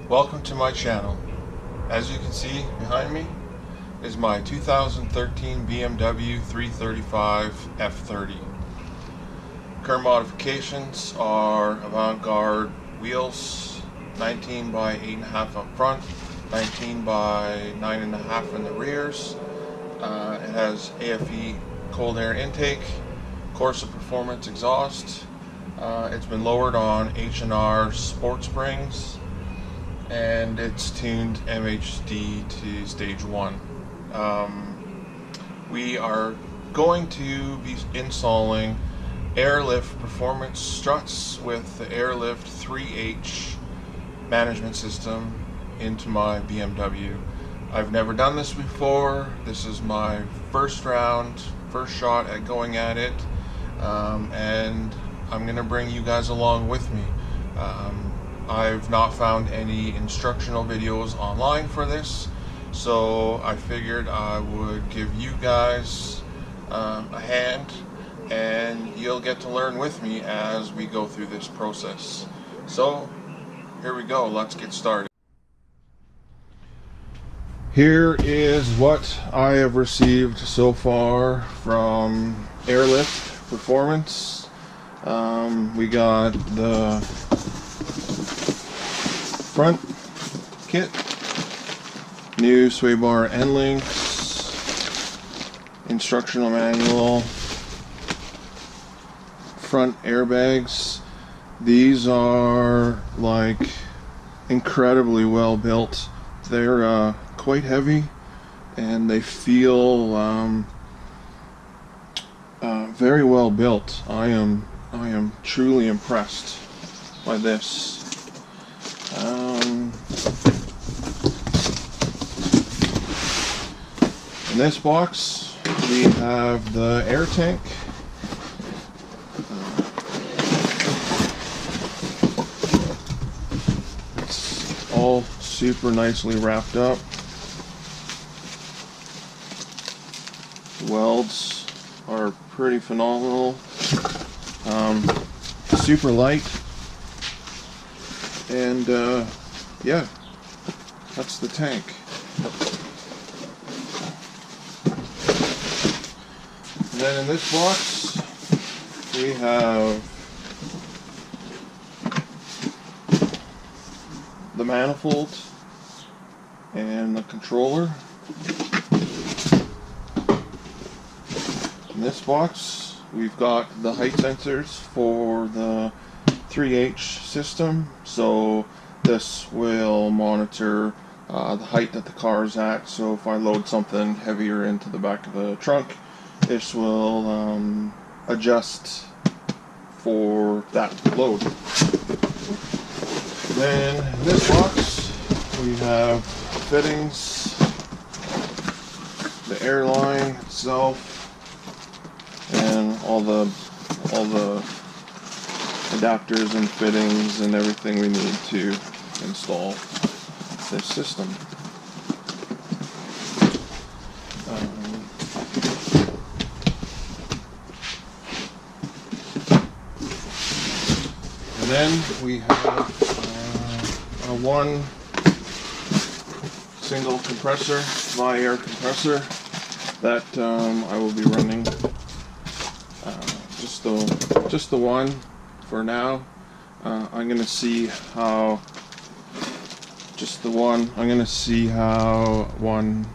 Welcome to my channel. As you can see behind me is my 2013 BMW 335 F30. Current modifications are avant-garde wheels, 19 by 8.5 up front, 19 by 9.5 in the rears. It has AFE cold air intake, Corsa Performance exhaust. It's been lowered on H&R sport springs, and it's tuned MHD to stage 1. We are going to be installing Airlift performance struts with the Airlift 3H management system into my BMW. I've never done this before. This is my first shot at going at it, and I'm gonna bring you guys along with me. I've not found any instructional videos online for this, so I figured I would give you guys a hand, and you'll get to learn with me as we go through this process. So here we go, let's get started. Here is what I have received so far from Airlift Performance. We got the front kit, new sway bar end links, instructional manual, front airbags. These are like incredibly well built. They're quite heavy, and they feel very well built. I am truly impressed by this. In this box we have the air tank. It's all super nicely wrapped up. The welds are pretty phenomenal. Super light, and yeah, that's the tank. And then in this box we have the manifold and the controller. In this box we've got the height sensors for the 3H system, so this will monitor the height that the car is at. So if I load something heavier into the back of the trunk, this will adjust for that load. Then in this box we have fittings, the airline itself, and all the adapters and fittings and everything we need to install this system. And then we have a one single compressor, my air compressor, that I will be running. Just the one for now. I'm gonna see how one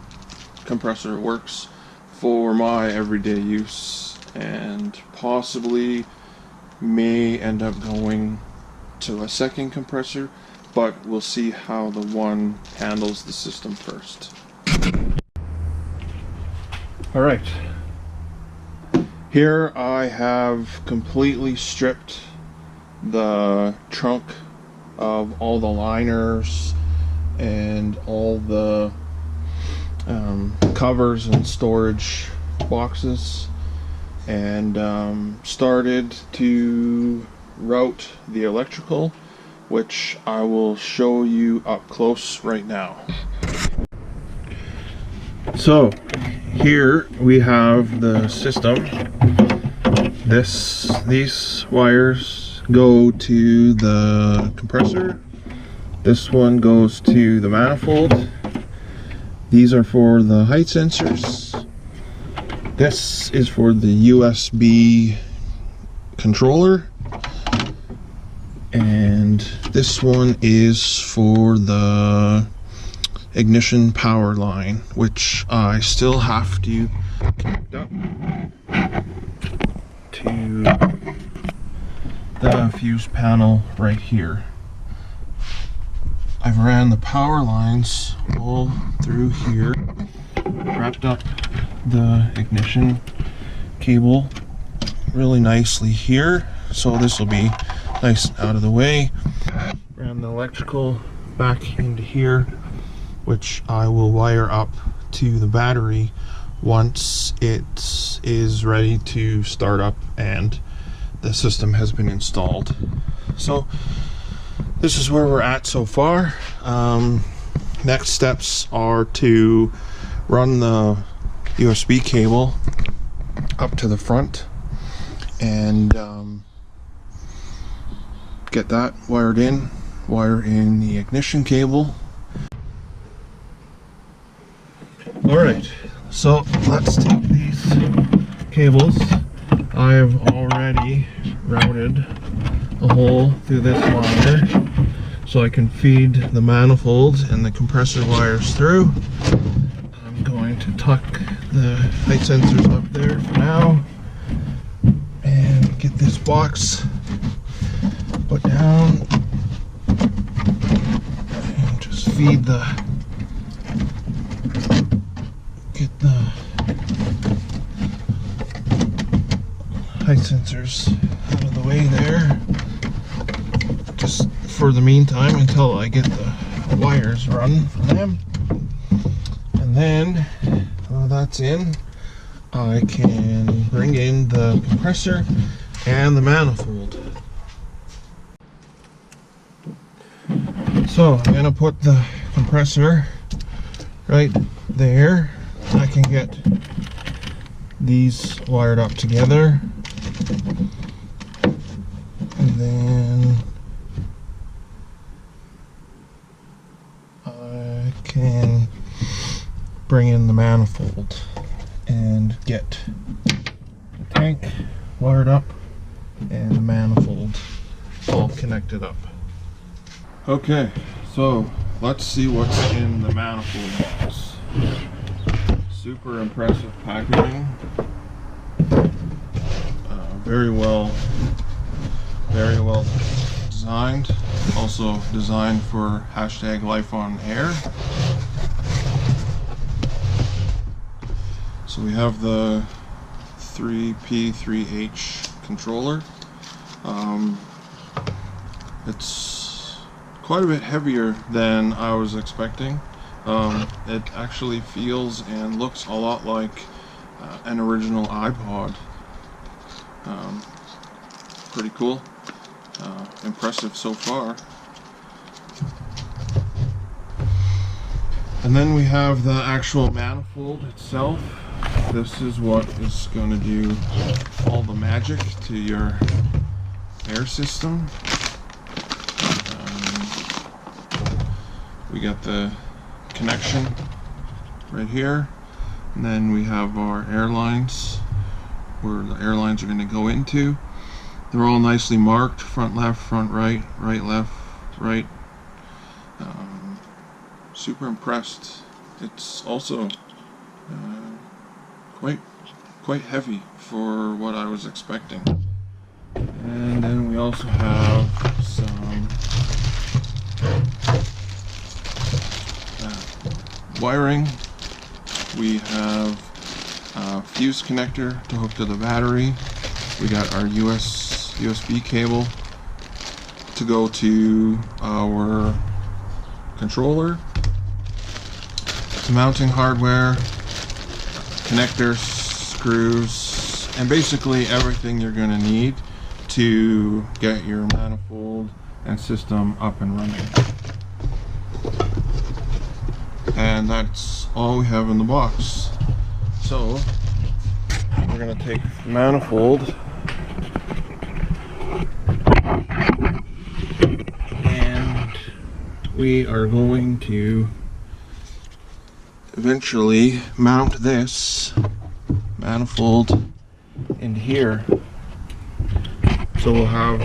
compressor works for my everyday use, and possibly may end up going to a second compressor, but we'll see how the one handles the system first. Alright, here I have completely stripped the trunk of all the liners and all the covers and storage boxes, and started to route the electrical, which I will show you up close right now. So here we have the system. These wires go to the compressor, This one goes to the manifold. These are for the height sensors. This is for the USB controller. And this one is for the ignition power line, which I still have to connect up to the fuse panel right here. I've ran the power lines all through here, wrapped up the ignition cable really nicely here, so this will be nice and out of the way. Ran the electrical back into here, which I will wire up to the battery once it is ready to start up and the system has been installed. So this is where we're at so far. Next steps are to run the USB cable up to the front and get that wired in, wire in the ignition cable. Alright, so let's take these cables. I've already routed a hole through this wire so I can feed the manifold and the compressor wires through. I'm going to tuck the height sensors up there for now and get this box put down and just feed the height sensors out of the way there, just for the meantime until I get the wires run for them. And then while that's in, I can bring in the compressor and the manifold. So I'm going to put the compressor right there. I can get these wired up together, and then I can bring in the manifold and get the tank wired up and the manifold all connected up. Okay, so let's see what's in the manifold box. Super impressive packaging. Very well designed. Also designed for #LifeOnAir. So we have the 3P3H controller. It's quite a bit heavier than I was expecting. It actually feels and looks a lot like an original iPod. Pretty cool. Impressive so far. And then we have the actual manifold itself. This is what is going to do all the magic to your air system. We got the connection right here, and then we have our airlines where the airlines are going to go into. They're all nicely marked: front left, front right, right left, right. Super impressed. It's also quite heavy for what I was expecting. And then we also have some wiring. We have a fuse connector to hook to the battery. We got our USB cable to go to our controller. Some mounting hardware, connectors, screws, and basically everything you're going to need to get your manifold and system up and running. And that's all we have in the box. So we're going to take the manifold and we are going to eventually mount this manifold in here. So we'll have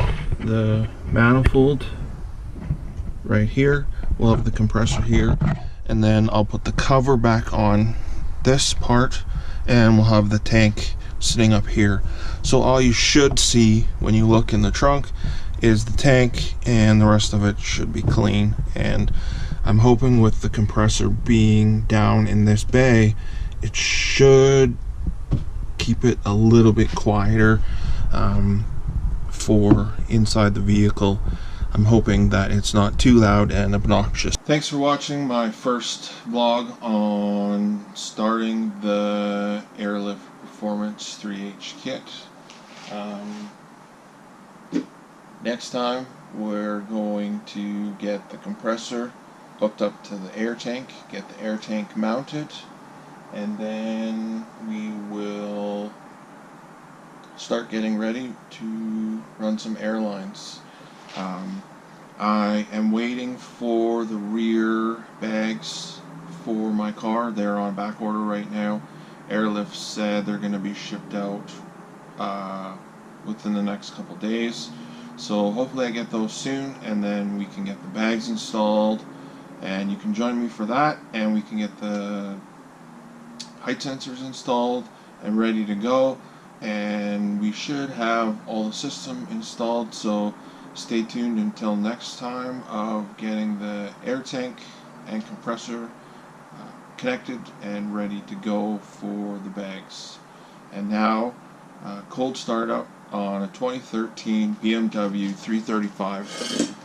the manifold right here, we'll have the compressor here, and then I'll put the cover back on this part, and we'll have the tank sitting up here. So all you should see when you look in the trunk is the tank, and the rest of it should be clean. And I'm hoping with the compressor being down in this bay, it should keep it a little bit quieter for inside the vehicle. I'm hoping that it's not too loud and obnoxious. Thanks for watching my first vlog on starting the Airlift Performance 3H kit. Next time we're going to get the compressor hooked up to the air tank, get the air tank mounted, and then we will start getting ready to run some airlines. I am waiting for the rear bags for my car. They're on back order right now. Airlift said they're going to be shipped out within the next couple days. So hopefully I get those soon, and then we can get the bags installed, and you can join me for that, and we can get the height sensors installed and ready to go, and we should have all the system installed. So stay tuned until next time of getting the air tank and compressor connected and ready to go for the bags. And now cold startup on a 2013 BMW 335